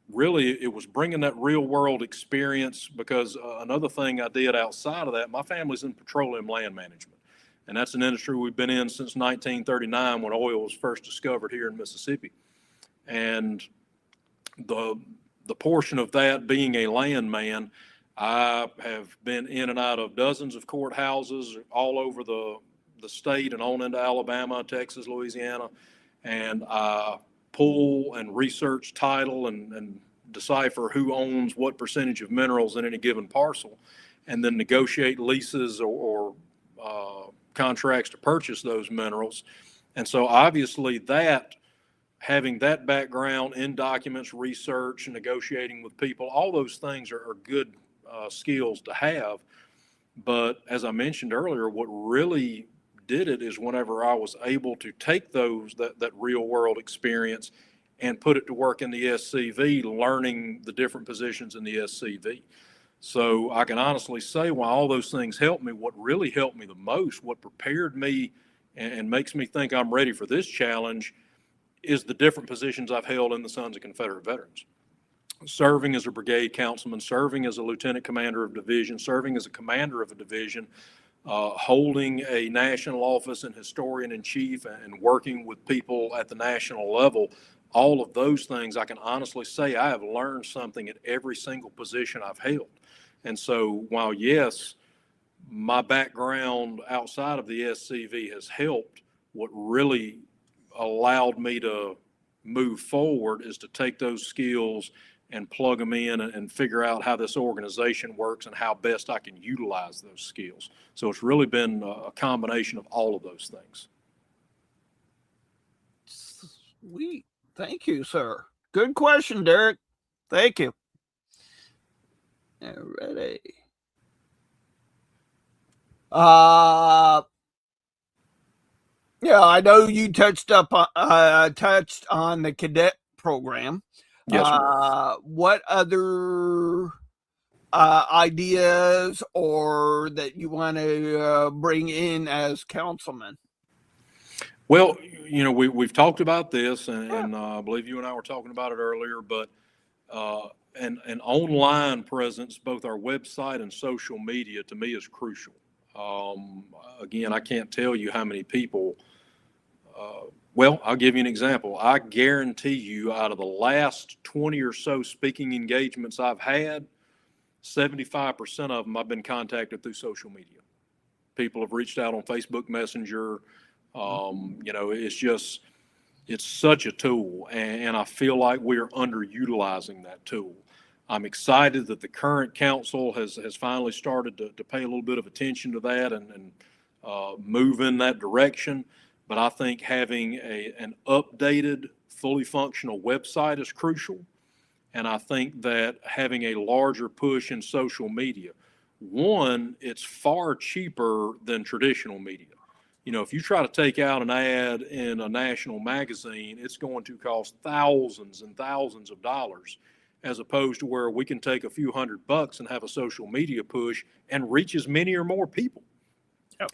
really, it was bringing that real world experience, because another thing I did outside of that, my family's in petroleum land management. And that's an industry we've been in since 1939 when oil was first discovered here in Mississippi. And the portion of that being a landman, I have been in and out of dozens of courthouses all over the state and on into Alabama, Texas, Louisiana, and I pull and research title and decipher who owns what percentage of minerals in any given parcel, and then negotiate leases or contracts to purchase those minerals. And so obviously having that background in documents, research, and negotiating with people, all those things are good skills to have. But as I mentioned earlier, what really did it is whenever I was able to take that real world experience and put it to work in the SCV, learning the different positions in the SCV. So I can honestly say, while all those things helped me, what really helped me the most, what prepared me and makes me think I'm ready for this challenge, is the different positions I've held in the Sons of Confederate Veterans. Serving as a brigade councilman, serving as a lieutenant commander of division, serving as a commander of a division, holding a national office and historian in chief, and working with people at the national level. All of those things, I can honestly say I have learned something at every single position I've held. And so while, yes, my background outside of the SCV has helped, what really allowed me to move forward is to take those skills and plug them in and figure out how this organization works and how best I can utilize those skills. So it's really been a combination of all of those things. Sweet. Thank you, sir. Good question, Derek. Thank you. Alrighty. Yeah, I know you touched on the cadet program. Yes, sir. What other ideas or that you want to bring in as councilman? Well, we've talked about this, and I believe you and I were talking about it earlier, but an online presence, both our website and social media, to me is crucial. Again, I can't tell you how many people. Well, I'll give you an example. I guarantee you, out of the last 20 or so speaking engagements I've had, 75% of them I've been contacted through social media. People have reached out on Facebook Messenger. It's such a tool, and I feel like we are underutilizing that tool. I'm excited that the current council has finally started to pay a little bit of attention to that and move in that direction. But I think having an updated, fully functional website is crucial. And I think that having a larger push in social media, one, it's far cheaper than traditional media. If you try to take out an ad in a national magazine, it's going to cost thousands and thousands of dollars, as opposed to where we can take a few $100 and have a social media push and reach as many or more people. Yep.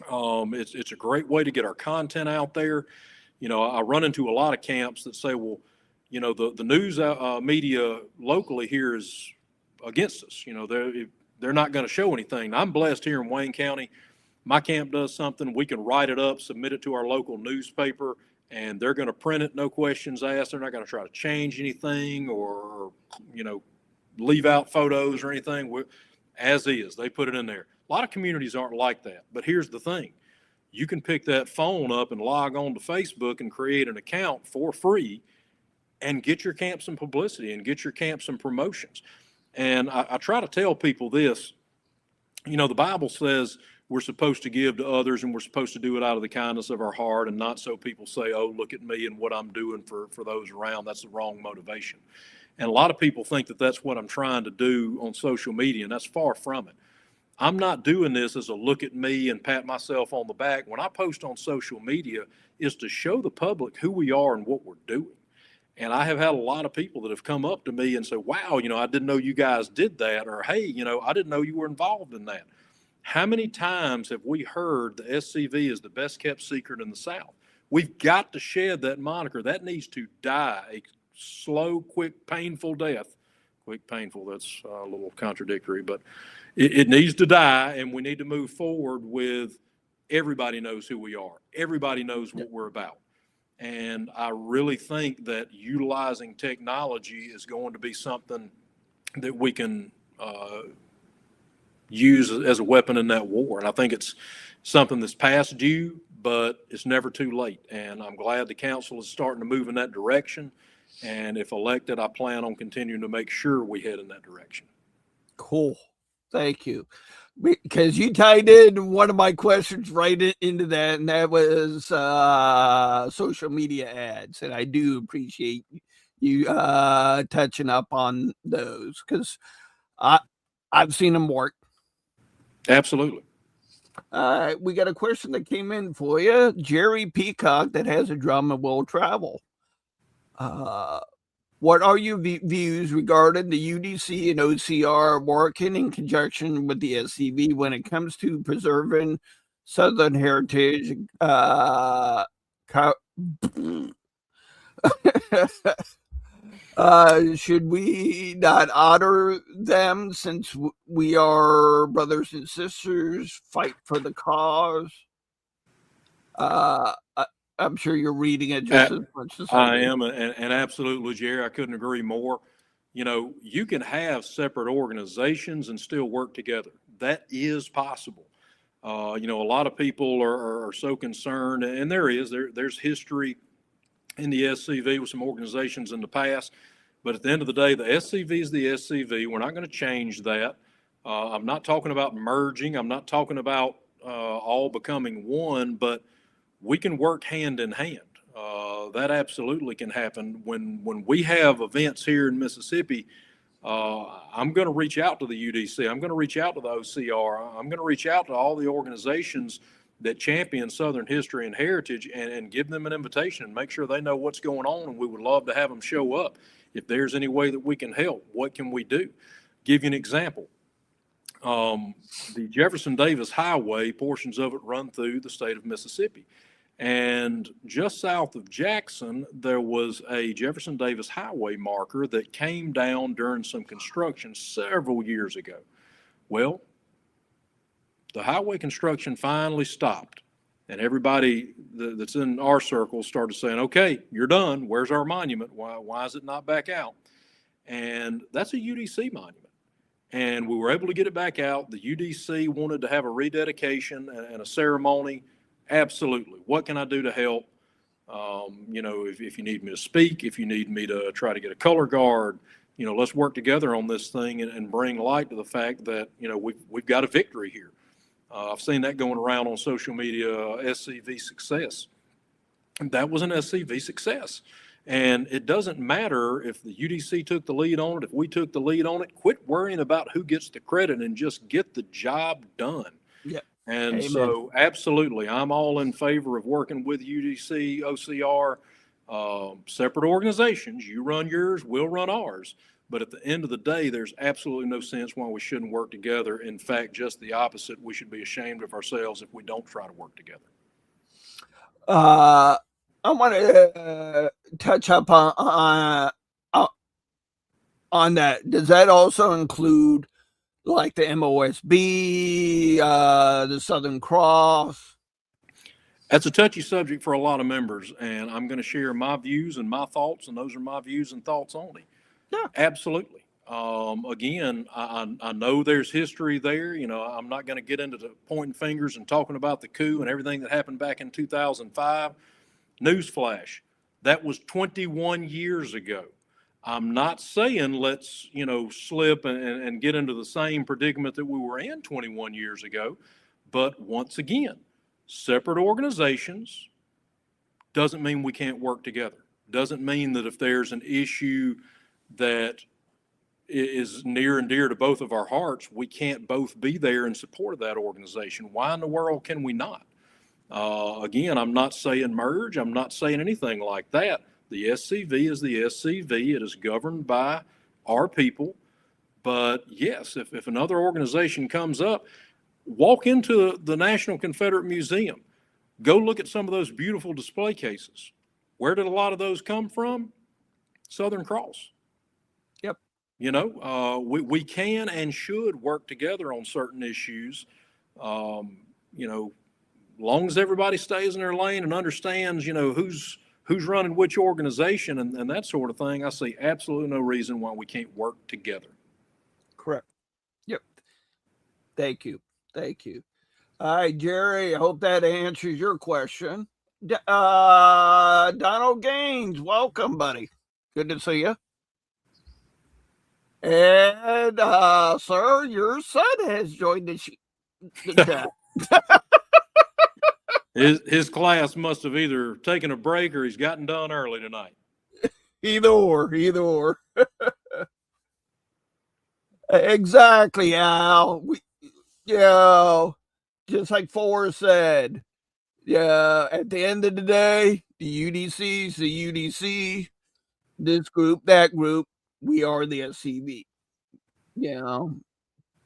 It's a great way to get our content out there. I run into a lot of camps that say, well, the news media locally here is against us. They're not going to show anything. I'm blessed here in Wayne County. My camp does something, we can write it up, submit it to our local newspaper, and they're going to print it, no questions asked. They're not going to try to change anything or leave out photos or anything. As is, they put it in there. A lot of communities aren't like that. But here's the thing. You can pick that phone up and log on to Facebook and create an account for free and get your camp some publicity and get your camp some promotions. And I try to tell people this. The Bible says we're supposed to give to others, and we're supposed to do it out of the kindness of our heart, and not so people say, oh, look at me and what I'm doing for those around. That's the wrong motivation. And a lot of people think that that's what I'm trying to do on social media, and that's far from it. I'm not doing this as a look at me and pat myself on the back. When I post on social media, is to show the public who we are and what we're doing. And I have had a lot of people that have come up to me and say, wow, I didn't know you guys did that. Or, hey, I didn't know you were involved in that. How many times have we heard the SCV is the best kept secret in the South? We've got to shed that moniker. That needs to die a slow, quick, painful death. Quick, painful, that's a little contradictory, but it needs to die, and we need to move forward with everybody knows who we are. Everybody knows what we're about. And I really think that utilizing technology is going to be something that we can use as a weapon in that war. And I think it's something that's past due, but it's never too late. And I'm glad the council is starting to move in that direction. And if elected, I plan on continuing to make sure we head in that direction. Cool. Thank you. Because you tied in one of my questions right into that, and that was social media ads. And I do appreciate you touching up on those, because I've seen them work. Absolutely. All right, we got a question that came in for you. Jerry Peacock, that has a drum and will travel. What are your views regarding the UDC and OCR working in conjunction with the SCV when it comes to preserving Southern heritage? Should we not honor them since we are brothers and sisters, fight for the cause? I'm sure you're reading it just as much as I am, and absolutely, Jerry, I couldn't agree more. You can have separate organizations and still work together. That is possible. A lot of people are so concerned, and there's history in the SCV with some organizations in the past But at the end of the day, the SCV is the SCV. We're not going to change that. I'm not talking about merging. I'm not talking about all becoming one, but we can work hand in hand. That absolutely can happen. When we have events here in Mississippi, I'm going to reach out to the UDC. I'm going to reach out to the OCR. I'm going to reach out to all the organizations that champion Southern history and heritage and give them an invitation and make sure they know what's going on. And we would love to have them show up. If there's any way that we can help, what can we do? Give you an example. The Jefferson Davis Highway, portions of it run through the state of Mississippi. And just south of Jackson, there was a Jefferson Davis Highway marker that came down during some construction several years ago. Well, the highway construction finally stopped, and everybody that's in our circle started saying, okay, you're done. Where's our monument? Why is it not back out? And that's a UDC monument. And we were able to get it back out. The UDC wanted to have a rededication and a ceremony. Absolutely. What can I do to help? If you need me to speak, if you need me to try to get a color guard, let's work together on this thing and bring light to the fact that, we've got a victory here. I've seen that going around on social media, SCV success. That was an SCV success. And it doesn't matter if the UDC took the lead on it, if we took the lead on it. Quit worrying about who gets the credit and just get the job done. Yeah. And Amen. So absolutely, I'm all in favor of working with UDC, OCR, separate organizations. You run yours, we'll run ours. But at the end of the day, there's absolutely no sense why we shouldn't work together. In fact, just the opposite. We should be ashamed of ourselves if we don't try to work together. I want to touch up on that. Does that also include like the MOSB, the Southern Cross? That's a touchy subject for a lot of members, and I'm going to share my views and my thoughts, and those are my views and thoughts only. Yeah, absolutely. Again, I know there's history there. I'm not going to get into the pointing fingers and talking about the coup and everything that happened back in 2005. Newsflash, that was 21 years ago. I'm not saying let's, slip and get into the same predicament that we were in 21 years ago. But once again, separate organizations doesn't mean we can't work together. Doesn't mean that if there's an issue that is near and dear to both of our hearts, we can't both be there in support of that organization. Why in the world can we not? Again, I'm not saying merge. I'm not saying anything like that. The SCV is the SCV. It is governed by our people. But yes, if another organization comes up, walk into the National Confederate Museum. Go look at some of those beautiful display cases. Where did a lot of those come from? Southern Cross. Yep. We can and should work together on certain issues. Long as everybody stays in their lane and understands, who's running which organization and that sort of thing, I see absolutely no reason why we can't work together. Correct. Yep. Thank you. All right, Jerry, I hope that answers your question. Donald Gaines, welcome, buddy. Good to see you. And, sir, your son has joined the chat. His class must have either taken a break or he's gotten done early tonight. Either or. Exactly, Al. Just like Forrest said, at the end of the day, the UDC's the UDC, this group, that group, we are the SCV.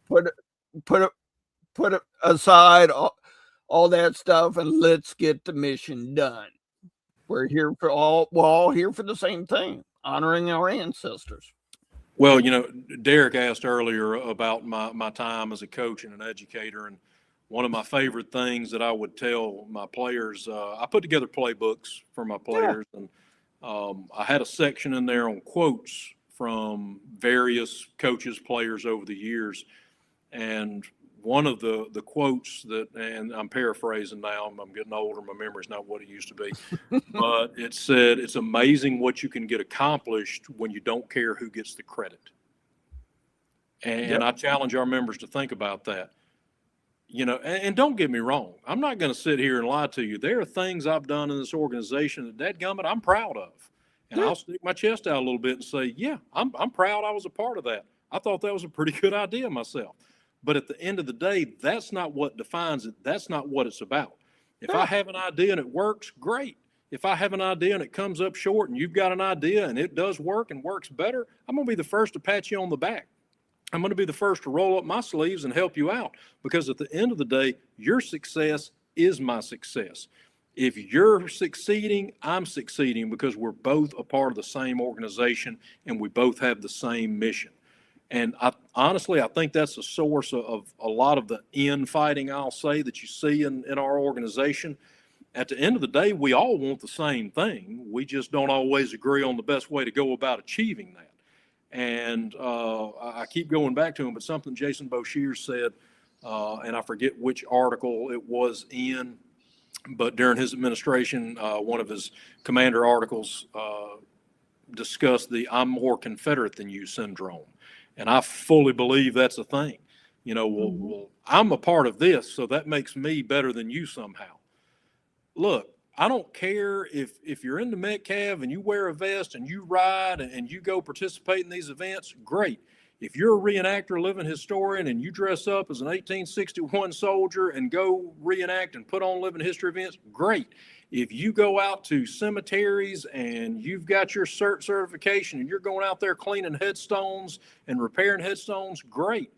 Put it aside all that stuff and let's get the mission done. We're all here for the same thing, honoring our ancestors. Well, Derek asked earlier about my time as a coach and an educator, and one of my favorite things that I would tell my players, I put together playbooks for my players, and I had a section in there on quotes from various coaches, players over the years. And one of the quotes that, and I'm paraphrasing now, I'm getting older, my memory's not what it used to be, but it said, it's amazing what you can get accomplished when you don't care who gets the credit. And Yep. I challenge our members to think about that. And don't get me wrong, I'm not going to sit here and lie to you. There are things I've done in this organization that dadgummit I'm proud of. And Yeah. I'll stick my chest out a little bit and say, yeah, I'm proud I was a part of that. I thought that was a pretty good idea myself. But at the end of the day, that's not what defines it. That's not what it's about. If I have an idea and it works, great. If I have an idea and it comes up short and you've got an idea and it does work and works better, I'm going to be the first to pat you on the back. I'm going to be the first to roll up my sleeves and help you out, because at the end of the day, your success is my success. If you're succeeding, I'm succeeding, because we're both a part of the same organization and we both have the same mission. And honestly, I think that's the source of a lot of the infighting, I'll say, that you see in our organization. At the end of the day, we all want the same thing. We just don't always agree on the best way to go about achieving that. And I keep going back to him, but something Jason Boshier said, and I forget which article it was in, but during his administration, one of his commander articles discussed the "I'm more Confederate than you" syndrome. And I fully believe that's a thing. Well, I'm a part of this, so that makes me better than you somehow. Look, I don't care if you're into Metcalf and you wear a vest and you ride and you go participate in these events, great. If you're a reenactor, living historian, and you dress up as an 1861 soldier and go reenact and put on living history events, great. If you go out to cemeteries and you've got your CERT certification and you're going out there cleaning headstones and repairing headstones, great.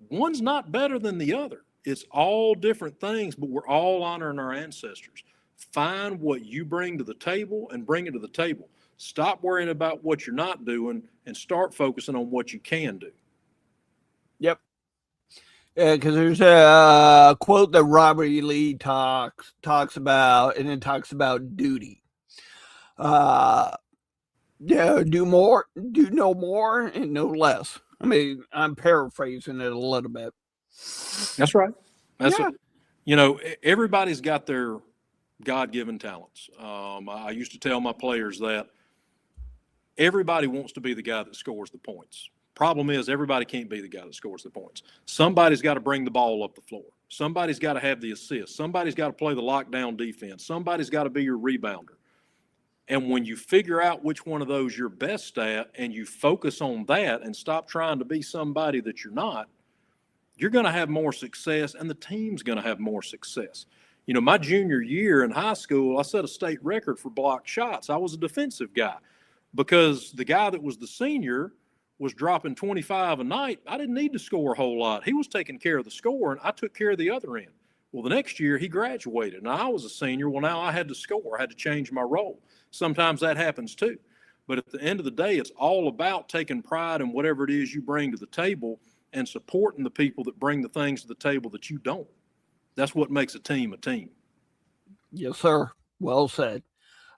One's not better than the other. It's all different things, but we're all honoring our ancestors. Find what you bring to the table and bring it to the table. Stop worrying about what you're not doing and start focusing on what you can do. Yep. Yeah, because there's a quote that Robert E. Lee talks about, and it talks about duty. Yeah, do no more and no less. I mean, I'm paraphrasing it a little bit. That's right. Everybody's got their God-given talents. I used to tell my players that everybody wants to be the guy that scores the points. Problem is, everybody can't be the guy that scores the points. Somebody's got to bring the ball up the floor. Somebody's got to have the assist. Somebody's got to play the lockdown defense. Somebody's got to be your rebounder. And when you figure out which one of those you're best at and you focus on that and stop trying to be somebody that you're not, you're going to have more success and the team's going to have more success. My junior year in high school, I set a state record for blocked shots. I was a defensive guy because the guy that was the senior was dropping 25 a night. I didn't need to score a whole lot. He was taking care of the score and I took care of the other end. Well, the next year he graduated and I was a senior. Well, now I had to score. I had to change my role. Sometimes that happens too. But at the end of the day, it's all about taking pride in whatever it is you bring to the table and supporting the people that bring the things to the table that you don't. That's what makes a team a team. Yes, sir. Well said.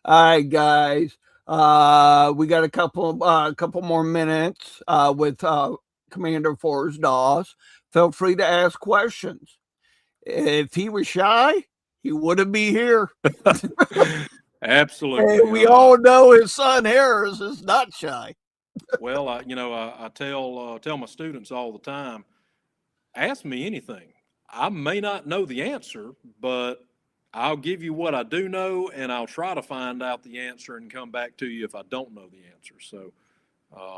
All right, guys. We got a couple more minutes with Commander Forrest Daws. Feel free to ask questions. If he was shy, he wouldn't be here. Absolutely. And we all know his son Harris is not shy. Well, I tell my students all the time, ask me anything. I may not know the answer, but I'll give you what I do know, and I'll try to find out the answer and come back to you if I don't know the answer. So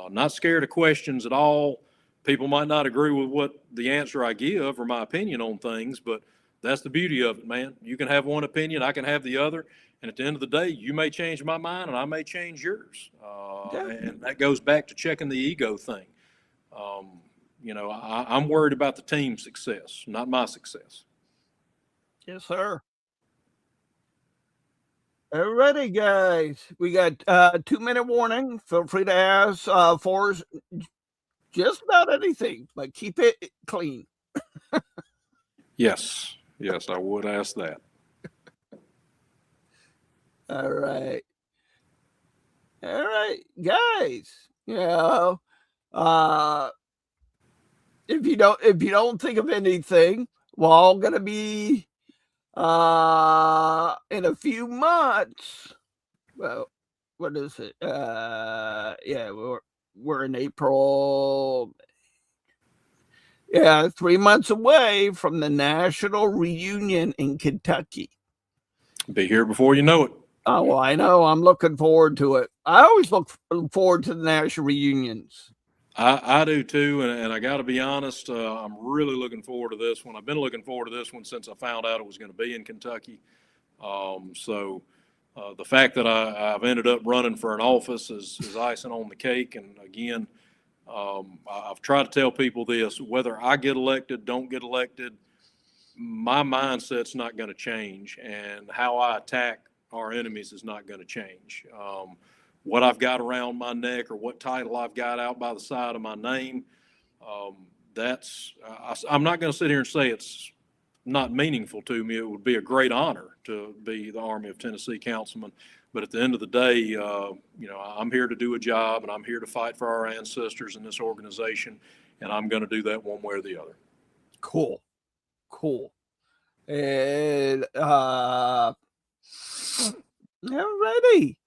not scared of questions at all. People might not agree with what the answer I give or my opinion on things, but that's the beauty of it, man. You can have one opinion, I can have the other. And at the end of the day, you may change my mind and I may change yours. And that goes back to checking the ego thing. I'm worried about the team's success, not my success. Yes, sir. Alrighty, guys. We got 2-minute warning. Feel free to ask Forrest just about anything, but keep it clean. Yes, I would ask that. All right, guys. if you don't think of anything, we're all gonna be in a few months. Well, what is it? Yeah, we're in April. Yeah, 3 months away from the national reunion in Kentucky. Be here before you know it. Oh, well, I know. I'm looking forward to it. I always look forward to the national reunions. I do too, and I got to be honest, I'm really looking forward to this one. I've been looking forward to this one since I found out it was going to be in Kentucky. So the fact that I've ended up running for an office is icing on the cake. And again, I've tried to tell people this: whether I get elected, don't get elected, my mindset's not going to change, and how I attack our enemies is not going to change. What I've got around my neck or what title I've got out by the side of my name, I'm not going to sit here and say it's not meaningful to me. It would be a great honor to be the Army of Tennessee councilman. But at the end of the day, I'm here to do a job, and I'm here to fight for our ancestors in this organization, and I'm going to do that one way or the other. Cool. And alrighty.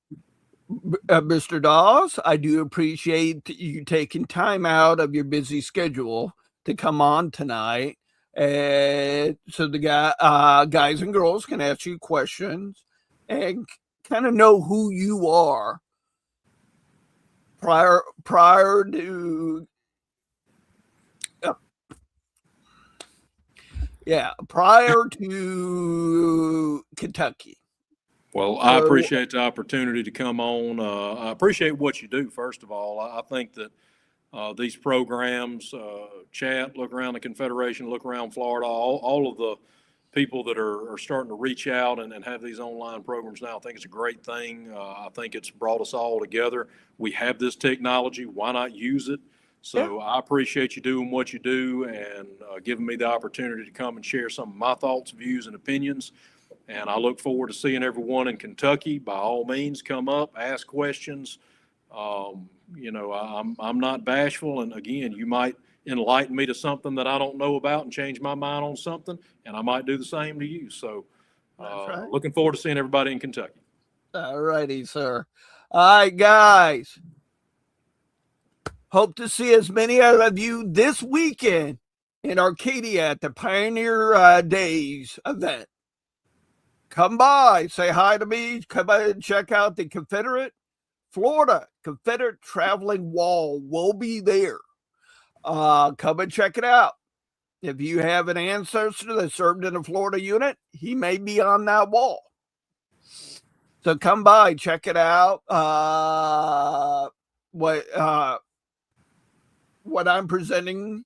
Mr. Daws, I do appreciate you taking time out of your busy schedule to come on tonight, and so the guys and girls can ask you questions and kind of know who you are prior to Kentucky. Well, I appreciate the opportunity to come on. I appreciate what you do, first of all. I think that these programs, chat, look around the Confederation, look around Florida, all of the people that are starting to reach out and have these online programs now, I think it's a great thing. I think it's brought us all together. We have this technology. Why not use it? So I appreciate you doing what you do and giving me the opportunity to come and share some of my thoughts, views, and opinions. And I look forward to seeing everyone in Kentucky. By all means, come up, ask questions. I'm not bashful. And again, you might enlighten me to something that I don't know about and change my mind on something, and I might do the same to you. So looking forward to seeing everybody in Kentucky. All righty, sir. All right, guys. Hope to see as many of you this weekend in Arcadia at the Pioneer Days event. Come by, say hi to me, come by and check out the Florida Confederate Traveling Wall. We'll be there. Come and check it out. If you have an ancestor that served in a Florida unit, he may be on that wall. So come by, check it out. What I'm presenting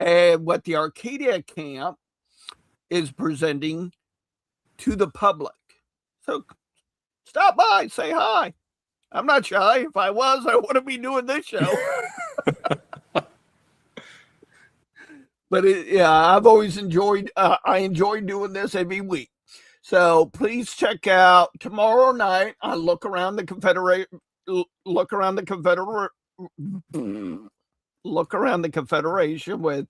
and what the Arcadia camp is presenting to the public. So stop by, say hi. I'm not shy. If I was, I wouldn't be doing this show. But I've always enjoyed, I enjoy doing this every week. So please check out tomorrow night. I look around the Confederation with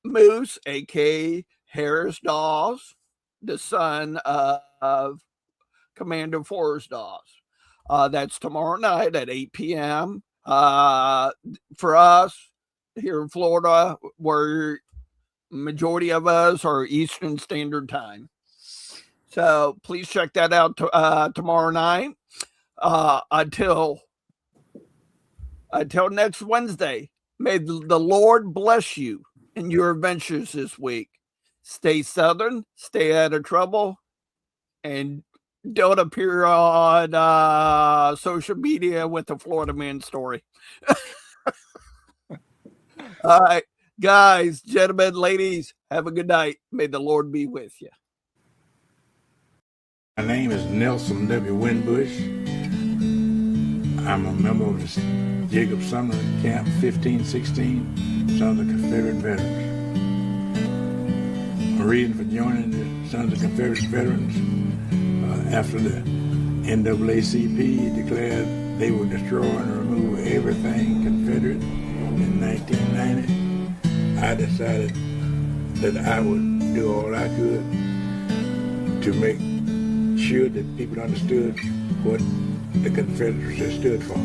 Moose, aka Harris Daws, the son of Commander Forrest Daws. That's tomorrow night at 8 p.m. For us here in Florida, where majority of us are Eastern Standard Time. So please check that out tomorrow night. Until next Wednesday, may the Lord bless you in your adventures this week. Stay Southern, stay out of trouble, and don't appear on social media with the Florida man story. All right, guys, gentlemen, ladies, have a good night. May the Lord be with you. My name is Nelson W. Winbush. I'm a member of the Jacob Sumner Camp 1516, Sons of Confederate Veterans. My reason for joining the Sons of Confederate Veterans, after the NAACP declared they would destroy and remove everything Confederate, in 1990, I decided that I would do all I could to make sure that people understood what the Confederacy stood for.